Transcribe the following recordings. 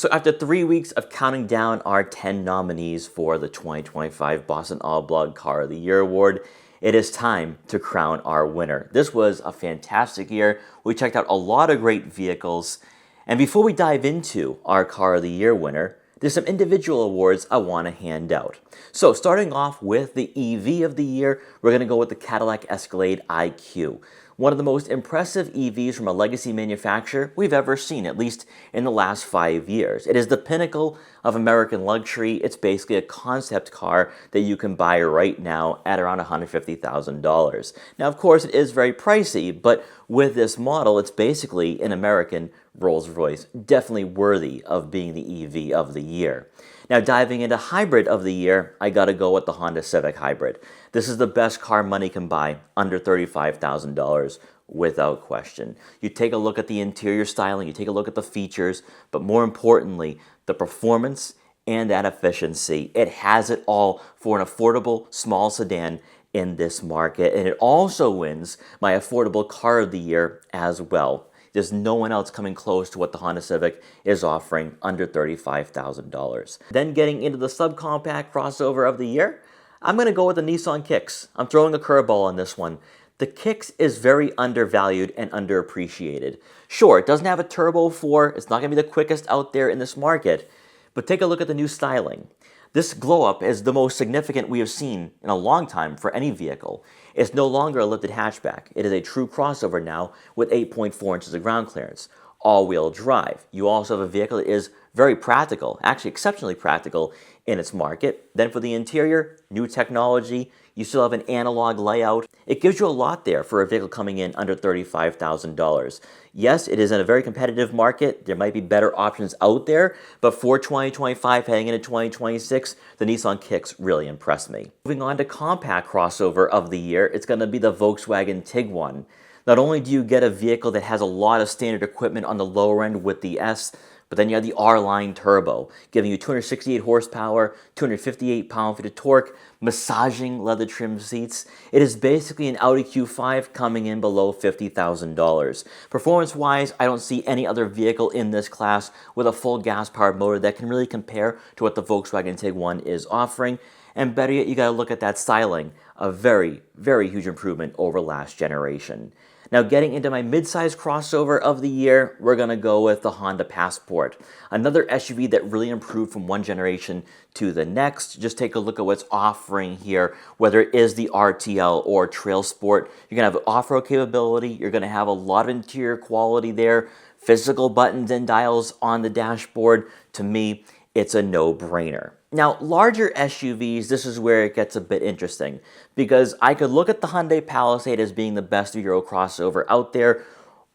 So after 3 weeks of counting down our 10 nominees for the 2025 Boston All Blog Car of the Year Award, it is time to crown our winner. This was a fantastic year. We checked out a lot of great vehicles. And before we dive into our Car of the Year winner, there's some individual awards I want to hand out. So starting off with the EV of the year, we're going to go with the Cadillac Escalade IQ. One of the most impressive EVs from a legacy manufacturer we've ever seen, at least in the last 5 years. It is the pinnacle of American luxury. It's basically a concept car that you can buy right now at around $150,000. Now, of course, it is very pricey, but with this model, it's basically an American Rolls-Royce, definitely worthy of being the EV of the year. Now, diving into hybrid of the year, I gotta go with the Honda Civic Hybrid. This is the best car money can buy, under $35,000 without question. You take a look at the interior styling, you take a look at the features, but more importantly, the performance and that efficiency. It has it all for an affordable small sedan in this market, and it also wins my affordable car of the year as well. There's no one else coming close to what the Honda Civic is offering, under $35,000. Then getting into the subcompact crossover of the year, I'm going to go with the Nissan Kicks. I'm throwing a curveball on this one. The Kicks is very undervalued and underappreciated. Sure, it doesn't have a turbo 4, it's not going to be the quickest out there in this market, but take a look at the new styling. This glow-up is the most significant we have seen in a long time for any vehicle. It's no longer a lifted hatchback. It is a true crossover now with 8.4 inches of ground clearance. All-wheel drive. You also have a vehicle that is very practical, actually exceptionally practical in its market. Then for the interior, new technology. You still have an analog layout. It gives you a lot there for a vehicle coming in under $35,000. Yes, it is in a very competitive market. There might be better options out there, but for 2025 heading into 2026, the Nissan Kicks really impressed me. Moving on to compact crossover of the year, it's going to be the Volkswagen Tiguan. Not only do you get a vehicle that has a lot of standard equipment on the lower end with the S, but then you have the R-Line Turbo, giving you 268 horsepower, 258 pound-feet of torque, massaging leather trim seats. It is basically an Audi Q5 coming in below $50,000. Performance-wise, I don't see any other vehicle in this class with a full gas-powered motor that can really compare to what the Volkswagen Tiguan is offering. And better yet, you gotta look at that styling. A very, very huge improvement over last generation. Now, getting into my midsize crossover of the year, we're going to go with the Honda Passport. Another SUV that really improved from one generation to the next. Just take a look at what's offering here, whether it is the RTL or Trail Sport. You're going to have off-road capability. You're going to have a lot of interior quality there. Physical buttons and dials on the dashboard. To me, it's a no-brainer. Now, larger SUVs, this is where it gets a bit interesting, because I could look at the Hyundai Palisade as being the best Euro crossover out there,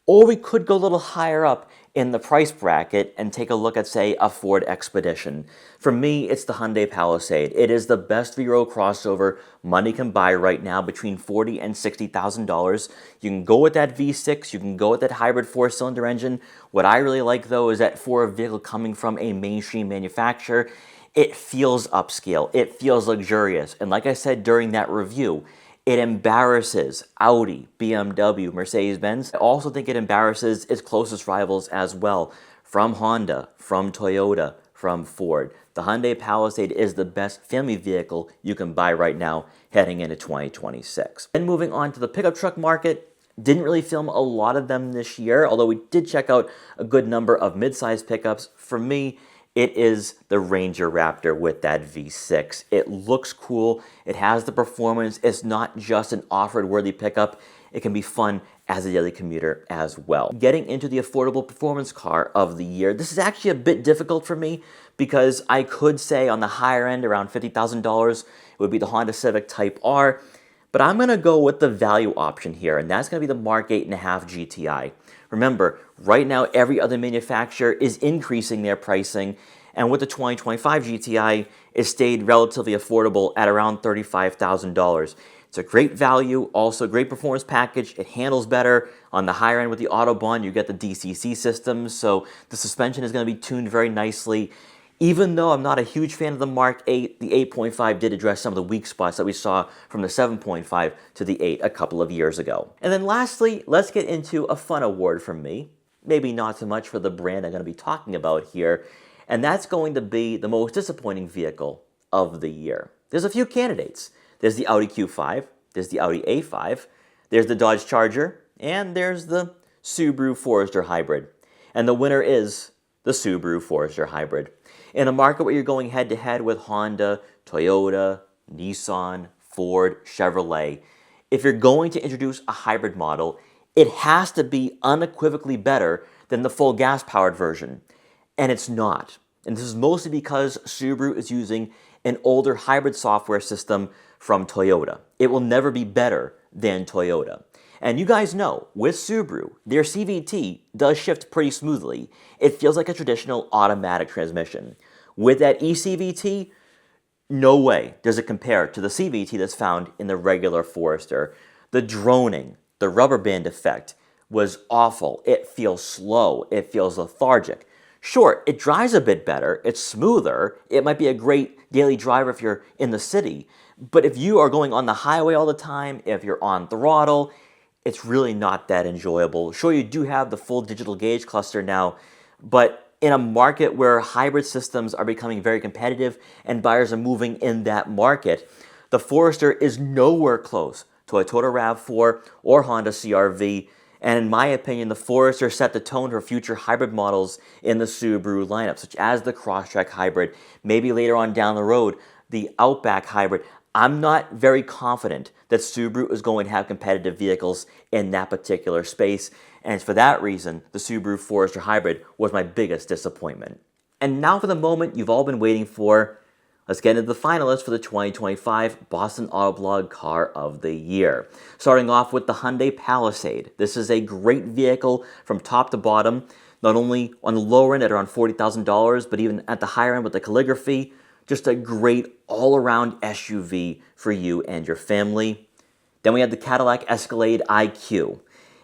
or we could go a little higher up in the price bracket and take a look at, say, a Ford Expedition. For me, it's the Hyundai Palisade. It is the best Euro crossover money can buy right now, between $40,000 and $60,000. You can go with that V6, you can go with that hybrid 4-cylinder engine. What I really like, though, is that for a vehicle coming from a mainstream manufacturer, it feels upscale, it feels luxurious, and like I said during that review, it embarrasses Audi, BMW, Mercedes-Benz. I also think it embarrasses its closest rivals as well, from Honda, from Toyota, from Ford. The Hyundai Palisade is the best family vehicle you can buy right now heading into 2026. Then moving on to the pickup truck market, didn't really film a lot of them this year, although we did check out a good number of mid-size pickups. For me, it is the Ranger Raptor with that V6. It looks cool. It has the performance. It's not just an off-road worthy pickup. It can be fun as a daily commuter as well. Getting into the affordable performance car of the year, this is actually a bit difficult for me because I could say on the higher end, around $50,000, it would be the Honda Civic Type R. But I'm going to go with the value option here, and that's going to be the Mark 8.5 GTI. Remember, right now every other manufacturer is increasing their pricing, and with the 2025 GTI, it stayed relatively affordable at around $35,000. It's a great value, also a great performance package. It handles better. On the higher end with the Autobahn, you get the DCC system, so the suspension is going to be tuned very nicely. Even though I'm not a huge fan of the Mark 8, the 8.5 did address some of the weak spots that we saw from the 7.5 to the 8 a couple of years ago. And then lastly, let's get into a fun award from me. Maybe not so much for the brand I'm going to be talking about here. and that's going to be the most disappointing vehicle of the year. There's a few candidates. There's the Audi Q5, there's the Audi A5, there's the Dodge Charger, and there's the Subaru Forester Hybrid. And the winner is the Subaru Forester Hybrid. In a market where you're going head-to-head with Honda, Toyota, Nissan, Ford, Chevrolet, if you're going to introduce a hybrid model, it has to be unequivocally better than the full gas-powered version. And it's not. And this is mostly because Subaru is using an older hybrid software system from Toyota. It will never be better than Toyota. And you guys know, with Subaru, their CVT does shift pretty smoothly. It feels like a traditional automatic transmission. With that eCVT, no way does it compare to the CVT that's found in the regular Forester. The droning, the rubber band effect was awful. It feels slow. It feels lethargic. Sure, it drives a bit better. It's smoother. It might be a great daily driver if you're in the city. But if you are going on the highway all the time, if you're on throttle, it's really not that enjoyable. Sure, you do have the full digital gauge cluster now, but in a market where hybrid systems are becoming very competitive and buyers are moving in that market, the Forester is nowhere close to a Toyota RAV4 or Honda CR-V. And in my opinion, the Forester set the tone for future hybrid models in the Subaru lineup, such as the Crosstrek Hybrid, maybe later on down the road, the Outback Hybrid. I'm not very confident that Subaru is going to have competitive vehicles in that particular space, and it's for that reason the Subaru Forester Hybrid was my biggest disappointment. And now for the moment you've all been waiting for. Let's get into the finalists for the 2025 Boston Autoblog Car of the Year. Starting off with the Hyundai Palisade. This is a great vehicle from top to bottom, not only on the lower end at around $40,000, but even at the higher end with the calligraphy. Just a great all-around SUV for you and your family. Then we have the Cadillac Escalade IQ,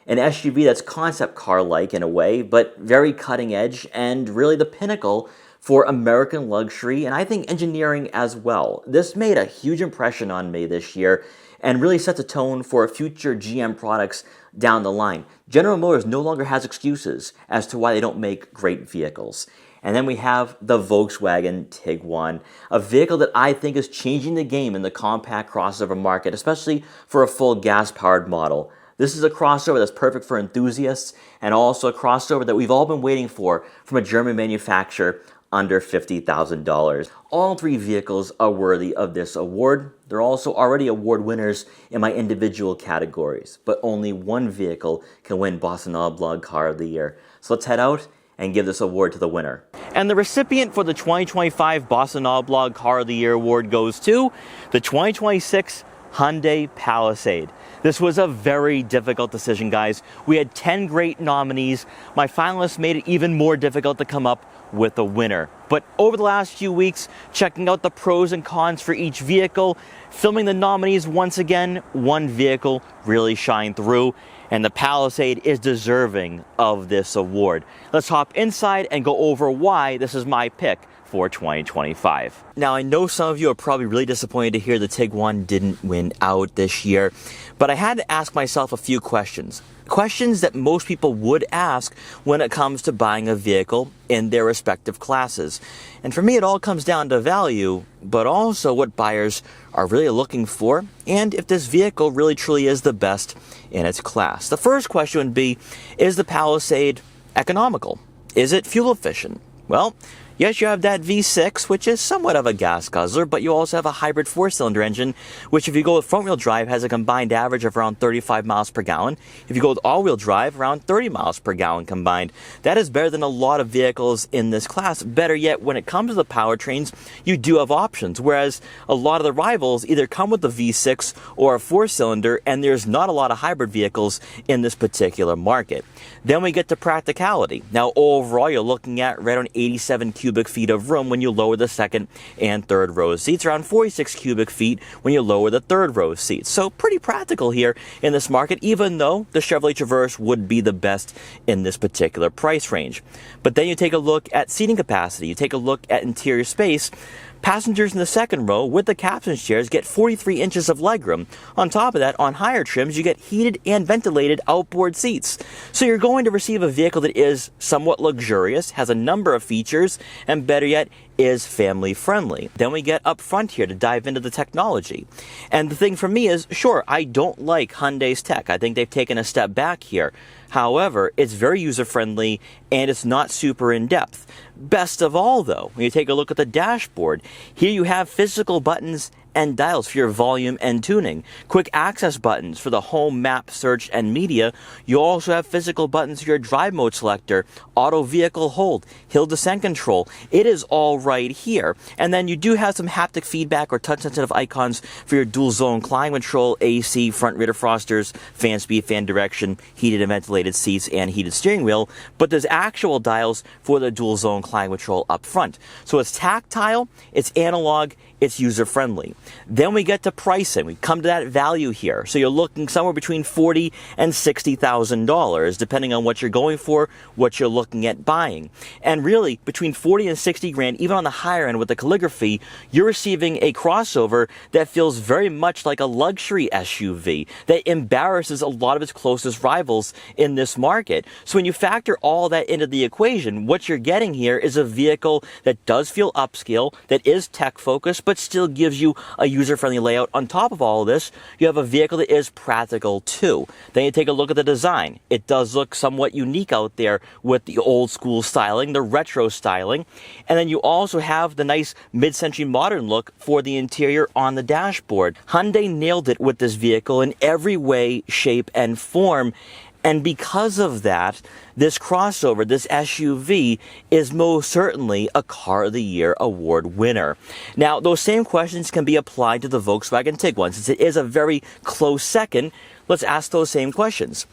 an SUV that's concept car-like in a way, but very cutting edge and really the pinnacle for American luxury and I think engineering as well. This made a huge impression on me this year and really sets a tone for future GM products down the line. General Motors no longer has excuses as to why they don't make great vehicles. And then we have the Volkswagen Tiguan, a vehicle that I think is changing the game in the compact crossover market, especially for a full gas-powered model. This is a crossover that's perfect for enthusiasts and also a crossover that we've all been waiting for from a German manufacturer under $50,000. All three vehicles are worthy of this award. They're also already award winners in my individual categories, but only one vehicle can win Boston Autoblog Car of the Year. So let's head out and give this award to the winner. And the recipient for the 2025 Boston Autoblog Car of the Year award goes to the 2026 Hyundai Palisade. This was a very difficult decision, guys. We had 10 great nominees. My finalists made it even more difficult to come up with a winner. But over the last few weeks, checking out the pros and cons for each vehicle, filming the nominees once again, one vehicle really shined through, and the Palisade is deserving of this award. Let's hop inside and go over why this is my pick for 2025. Now, I know some of you are probably really disappointed to hear the Tiguan didn't win out this year, but I had to ask myself a few questions. Questions that most people would ask when it comes to buying a vehicle in their respective classes. And for me, it all comes down to value, but also what buyers are really looking for, and if this vehicle really truly is the best in its class. The first question would be, is the Palisade economical? Is it fuel efficient? Well, yes, you have that V6, which is somewhat of a gas guzzler, but you also have a hybrid 4-cylinder engine, which if you go with front-wheel drive has a combined average of around 35 miles per gallon. If you go with all-wheel drive, around 30 miles per gallon combined. That is better than a lot of vehicles in this class. Better yet, when it comes to the powertrains, you do have options, whereas a lot of the rivals either come with a V6 or a 4-cylinder, and there's not a lot of hybrid vehicles in this particular market. Then we get to practicality. Now, overall, you're looking at right around 87 cubic feet of room when you lower the second and third row seats, around 46 cubic feet when you lower the third row seats. So pretty practical here in this market, even though the Chevrolet Traverse would be the best in this particular price range. But then you take a look at seating capacity, you take a look at interior space. Passengers in the second row with the captain's chairs get 43 inches of legroom. On top of that, on higher trims, you get heated and ventilated outboard seats. So you're going to receive a vehicle that is somewhat luxurious, has a number of features, and better yet, is family friendly. Then we get up front here to dive into the technology. And the thing for me is, sure, I don't like Hyundai's tech. I think they've taken a step back here. However, it's very user-friendly and it's not super in-depth. Best of all, though, when you take a look at the dashboard, here you have physical buttons and dials for your volume and tuning. Quick access buttons for the home, map, search, and media. You also have physical buttons for your drive mode selector, auto vehicle hold, hill descent control. It is all right here. And then you do have some haptic feedback or touch-sensitive icons for your dual zone climate control, AC, front rear defrosters, fan speed, fan direction, heated and ventilated seats, and heated steering wheel. But there's actual dials for the dual zone climate control up front. So it's tactile, it's analog, it's user-friendly. Then we get to pricing. We come to that value here. So you're looking somewhere between $40,000 and $60,000, depending on what you're going for, what you're looking at buying. And really, between 40 and 60 grand, even on the higher end with the calligraphy, you're receiving a crossover that feels very much like a luxury SUV that embarrasses a lot of its closest rivals in this market. So when you factor all that into the equation, what you're getting here is a vehicle that does feel upscale, that is tech-focused, but still gives you a user-friendly layout. On top of all of this, you have a vehicle that is practical too. Then you take a look at the design. It does look somewhat unique out there with the old school styling, the retro styling, and then you also have the nice mid-century modern look for the interior on the dashboard. Hyundai nailed it with this vehicle in every way, shape, and form. And because of that, this crossover, this SUV, is most certainly a Car of the Year award winner. Now, those same questions can be applied to the Volkswagen Tiguan. Since it is a very close second, let's ask those same questions.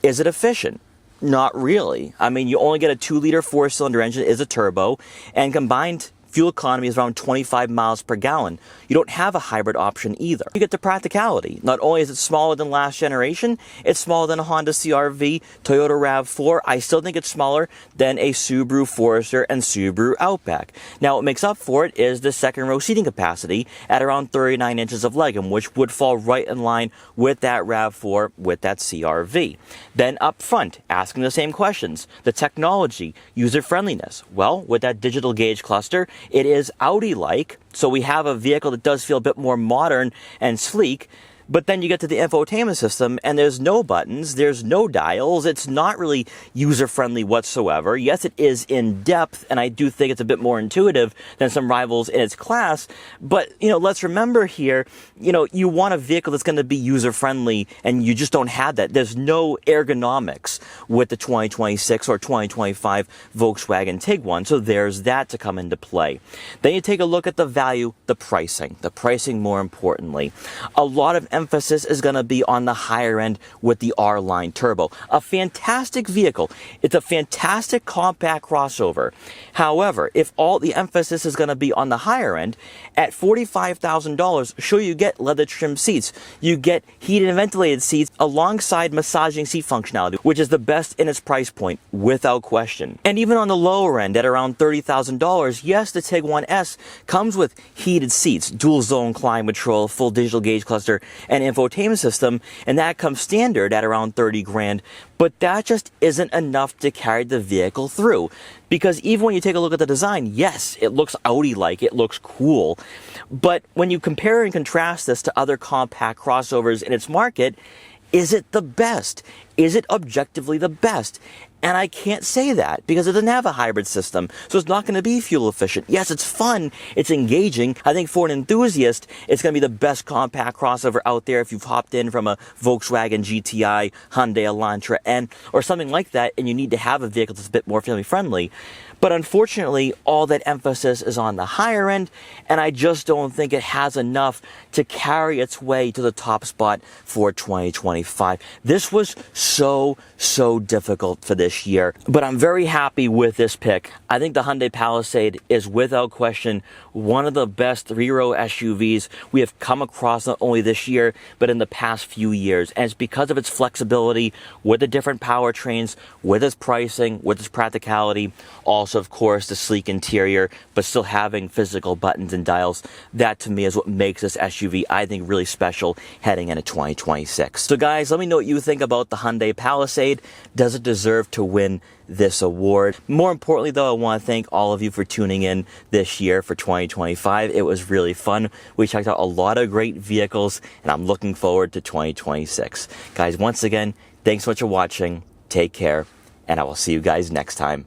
Is it efficient? Not really. I mean, you only get a 2-liter 4-cylinder engine, is a turbo, and combined fuel economy is around 25 miles per gallon. You don't have a hybrid option either. You get the practicality. Not only is it smaller than last generation, it's smaller than a Honda CR-V, Toyota RAV4. I still think it's smaller than a Subaru Forester and Subaru Outback. Now, what makes up for it is the second row seating capacity at around 39 inches of legroom, which would fall right in line with that RAV4, with that CR-V. Then up front, asking the same questions. The technology, user-friendliness. Well, with that digital gauge cluster, it is Audi-like, so we have a vehicle that does feel a bit more modern and sleek. But then you get to the infotainment system, and there's no buttons, there's no dials, it's not really user-friendly whatsoever. Yes, it is in-depth, and I do think it's a bit more intuitive than some rivals in its class, but, let's remember here, you want a vehicle that's going to be user-friendly, and you just don't have that. There's no ergonomics with the 2026 or 2025 Volkswagen Tiguan, so there's that to come into play. Then you take a look at the value, the pricing more importantly. A lot of emphasis is going to be on the higher end with the R-Line Turbo. A fantastic vehicle. It's a fantastic compact crossover. However, if all the emphasis is going to be on the higher end, at $45,000, sure, you get leather trim seats. You get heated and ventilated seats alongside massaging seat functionality, which is the best in its price point, without question. And even on the lower end, at around $30,000, yes, the Tiguan S comes with heated seats, dual zone climate control, full digital gauge cluster, and infotainment system, and that comes standard at around 30 grand. But that just isn't enough to carry the vehicle through. Because even when you take a look at the design, yes, it looks Audi-like, it looks cool. But when you compare and contrast this to other compact crossovers in its market, is it the best? Is it objectively the best? And I can't say that because it doesn't have a hybrid system, so it's not going to be fuel efficient. Yes, it's fun, it's engaging. I think for an enthusiast, it's going to be the best compact crossover out there if you've hopped in from a Volkswagen GTI, Hyundai Elantra, or something like that, and you need to have a vehicle that's a bit more family friendly. But unfortunately, all that emphasis is on the higher end, and I just don't think it has enough to carry its way to the top spot for 2025. This was so difficult for this year, but I'm very happy with this pick. I think the Hyundai Palisade is without question one of the best 3-row SUVs we have come across not only this year, but in the past few years. And it's because of its flexibility with the different powertrains, with its pricing, with its practicality, also also, of course, the sleek interior, but still having physical buttons and dials. That, to me, is what makes this SUV, I think, really special heading into 2026. So, guys, let me know what you think about the Hyundai Palisade. Does it deserve to win this award? More importantly, though, I want to thank all of you for tuning in this year for 2025. It was really fun. We checked out a lot of great vehicles, and I'm looking forward to 2026. Guys, once again, thanks so much for watching. Take care, and I will see you guys next time.